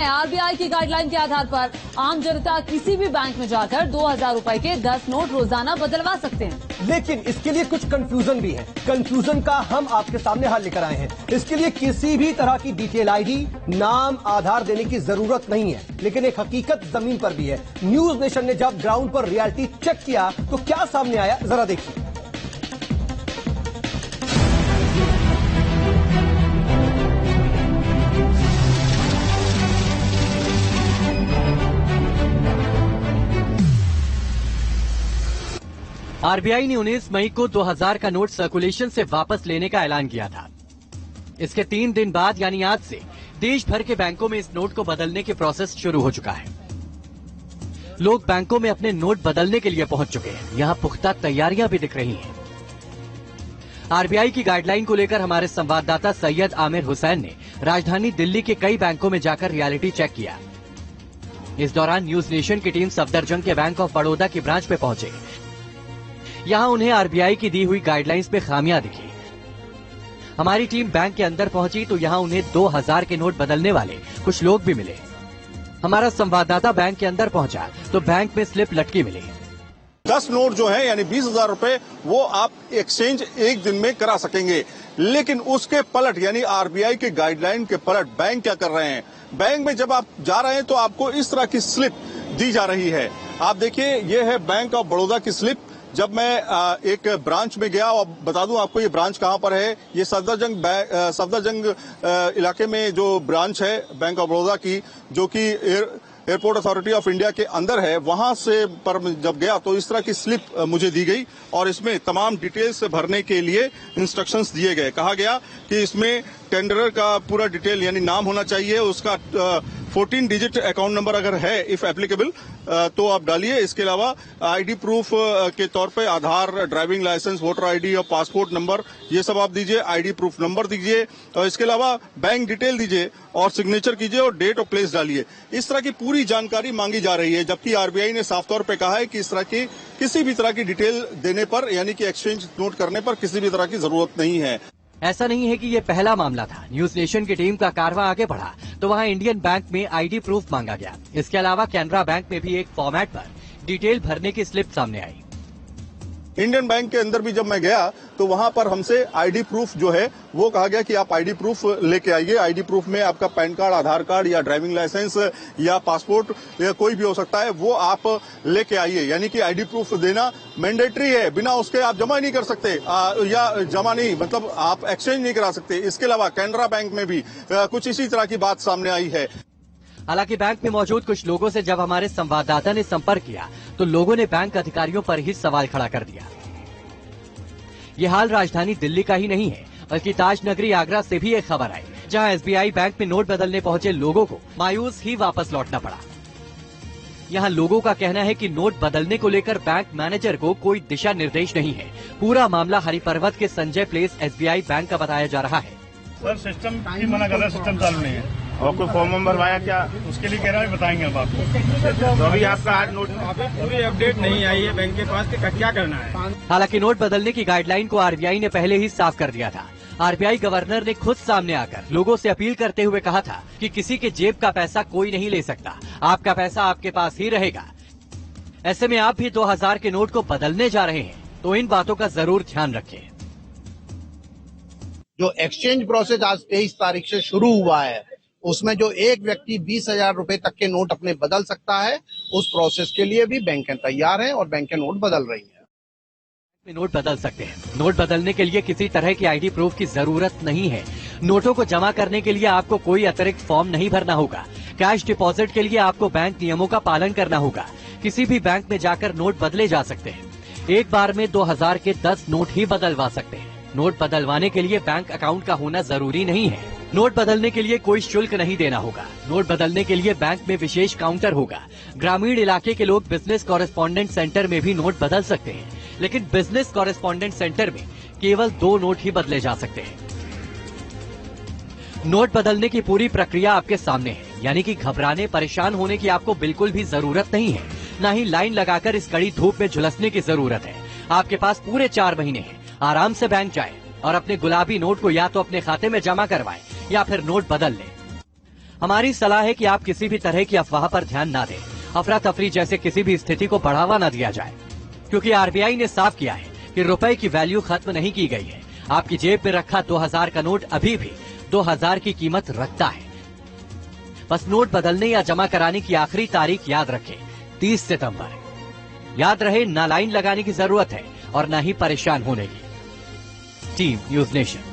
RBI की guideline के आधार पर आम जनता किसी भी बैंक में जाकर 2000 रुपए के 10 नोट रोजाना बदलवा सकते हैं। लेकिन इसके लिए कुछ कंफ्यूजन भी है। कंफ्यूजन का हम आपके सामने हल लेकर आए हैं। इसके लिए किसी भी तरह की डिटेल आईडी, नाम, आधार देने की जरूरत नहीं है। लेकिन एक हकीकत जमीन पर भी है। न्यूज नेशन ने जब ग्राउंड पर रियलिटी चेक किया तो क्या सामने आया, जरा देखिए। आरबीआई ने 19 मई को 2000 का नोट सर्कुलेशन से वापस लेने का ऐलान किया था। इसके 3 दिन बाद यानी आज से देश भर के बैंकों में इस नोट को बदलने के प्रोसेस शुरू हो चुका है। लोग बैंकों में अपने नोट बदलने के लिए पहुंच चुके हैं। यहां पुख्ता तैयारियां भी दिख रही हैं। आरबीआई की गाइडलाइन को लेकर हमारे संवाददाता सैयद आमिर हुसैन ने राजधानी दिल्ली के कई बैंकों में जाकर रियलिटी चेक किया। इस दौरान न्यूज नेशन की टीम सफदरजंग के बैंक ऑफ बड़ौदा की ब्रांच पे पहुंचे। यहां उन्हें आरबीआई की दी हुई गाइडलाइंस में खामियां दिखी। हमारी टीम बैंक के अंदर पहुंची तो यहां उन्हें 2000 के नोट बदलने वाले कुछ लोग भी मिले। हमारा संवाददाता बैंक के अंदर पहुंचा तो बैंक में स्लिप लटकी मिली। 10 नोट जो है यानी 20,000 रुपए वो आप एक्सचेंज एक दिन में करा सकेंगे। लेकिन उसके पलट यानी आरबीआई के गाइडलाइन के पलट बैंक क्या कर रहे हैं? बैंक में जब आप जा रहे हैं तो आपको इस तरह की स्लिप दी जा रही है। आप देखिए, ये है बैंक ऑफ बड़ौदा की स्लिप। जब मैं एक ब्रांच में गया, और बता दूं आपको ये ब्रांच कहां पर है, ये सफदरजंग इलाके में जो ब्रांच है बैंक ऑफ बड़ौदा की, जो कि एयरपोर्ट अथॉरिटी ऑफ इंडिया के अंदर है, वहां से पर जब गया तो इस तरह की स्लिप मुझे दी गई और इसमें तमाम डिटेल्स भरने के लिए इंस्ट्रक्शंस दिए गए। कहा गया कि इसमें टेंडरर का पूरा डिटेल यानी नाम होना चाहिए, उसका 14 डिजिट अकाउंट नंबर अगर है इफ एप्लीकेबल तो आप डालिए। इसके अलावा आईडी प्रूफ के तौर पे आधार, ड्राइविंग लाइसेंस, वोटर आईडी और पासपोर्ट नंबर ये सब आप दीजिए। आईडी प्रूफ नंबर दीजिए और इसके अलावा बैंक डिटेल दीजिए और सिग्नेचर कीजिए और डेट और प्लेस डालिए। इस तरह की पूरी जानकारी मांगी जा रही है, जबकि आरबीआई ने साफ तौर पे कहा है कि इस तरह की किसी भी तरह की डिटेल देने पर यानी कि एक्सचेंज नोट करने पर किसी भी तरह की जरूरत नहीं है। ऐसा नहीं है कि ये पहला मामला था। न्यूज नेशन की टीम का कारवां आगे बढ़ा तो वहां इंडियन बैंक में आईडी प्रूफ मांगा गया। इसके अलावा कैनरा बैंक में भी एक फॉर्मेट पर डिटेल भरने की स्लिप सामने आई। इंडियन बैंक के अंदर भी जब मैं गया तो वहां पर हमसे आईडी प्रूफ जो है वो कहा गया कि आप आईडी प्रूफ लेके आइए। आईडी प्रूफ में आपका पैन कार्ड, आधार कार्ड या ड्राइविंग लाइसेंस या पासपोर्ट या कोई भी हो सकता है, वो आप लेके आइए। यानी कि आईडी प्रूफ देना मैंडेटरी है, बिना उसके आप जमा नहीं कर सकते या जमा नहीं मतलब आप एक्सचेंज नहीं करा सकते। इसके अलावा कैनरा बैंक में भी कुछ इसी तरह की बात सामने आई है। हालांकि बैंक में मौजूद कुछ लोगों से जब हमारे संवाददाता ने संपर्क किया तो लोगों ने बैंक अधिकारियों पर ही सवाल खड़ा कर दिया। ये हाल राजधानी दिल्ली का ही नहीं है, बल्कि ताज नगरी आगरा से भी एक खबर आई, जहां एसबीआई बैंक में नोट बदलने पहुंचे लोगों को मायूस ही वापस लौटना पड़ा। यहां लोगों का कहना है कि नोट बदलने को लेकर बैंक मैनेजर को कोई दिशा निर्देश नहीं है। पूरा मामला हरिपर्वत के संजय प्लेस एसबीआई बैंक का बताया जा रहा है। सर सिस्टम ही मना कर रहा है, सिस्टम चालू नहीं है और कोई फॉर्म नंबर भरवाया क्या उसके लिए कह रहा है, बताएंगे अब आपको। तो अभी आपका आज नोट अभी अपडेट नहीं आई है बैंक के पास कि क्या करना है। हालांकि नोट बदलने की गाइडलाइन को आरबीआई ने पहले ही साफ कर दिया था। आरबीआई गवर्नर ने खुद सामने आकर लोगों से अपील करते हुए कहा था कि किसी के जेब का पैसा कोई नहीं ले सकता, आपका पैसा आपके पास ही रहेगा। ऐसे में आप भी 2000 के नोट को बदलने जा रहे हैं तो इन बातों का जरूर ध्यान रखें। जो एक्सचेंज प्रोसेस आज 23 तारीख से शुरू हुआ है, उसमें जो एक व्यक्ति 20,000 रुपए तक के नोट अपने बदल सकता है, उस प्रोसेस के लिए भी बैंकें तैयार हैं और बैंकें नोट बदल रही हैं। नोट बदल सकते हैं। नोट बदलने के लिए किसी तरह की आईडी प्रूफ की जरूरत नहीं है। नोटों को जमा करने के लिए आपको कोई अतिरिक्त फॉर्म नहीं भरना होगा। कैश डिपॉजिट के लिए आपको बैंक नियमों का पालन करना होगा। किसी भी बैंक में जाकर नोट बदले जा सकते हैं। एक बार में 2000 के 10 नोट ही बदलवा सकते हैं। नोट बदलवाने के लिए बैंक अकाउंट का होना जरूरी नहीं है। नोट बदलने के लिए कोई शुल्क नहीं देना होगा। नोट बदलने के लिए बैंक में विशेष काउंटर होगा। ग्रामीण इलाके के लोग बिजनेस कॉरेस्पॉन्डेंट सेंटर में भी नोट बदल सकते हैं, लेकिन बिजनेस कॉरेस्पॉन्डेंट सेंटर में केवल 2 नोट ही बदले जा सकते हैं। नोट बदलने की पूरी प्रक्रिया आपके सामने है, यानी कि घबराने, परेशान होने की आपको बिल्कुल भी जरूरत नहीं है। न ही लाइन लगाकर इस कड़ी धूप में झुलसने की जरूरत है। आपके पास पूरे 4 महीने हैं। आराम से बैंक जाएं और अपने गुलाबी नोट को या तो अपने खाते में जमा करवाएं या फिर नोट बदल लें। हमारी सलाह है कि आप किसी भी तरह की अफवाह पर ध्यान ना दें। अफरा तफरी जैसे किसी भी स्थिति को बढ़ावा न दिया जाए, क्योंकि आरबीआई ने साफ किया है कि रुपए की वैल्यू खत्म नहीं की गई है। आपकी जेब में रखा 2000 का नोट अभी भी 2000 की कीमत रखता है। बस नोट बदलने या जमा कराने की आखिरी तारीख याद रखें, 30 सितंबर। याद रहे, ना लाइन लगाने की जरूरत है और ना ही परेशान होने की। Team news nation.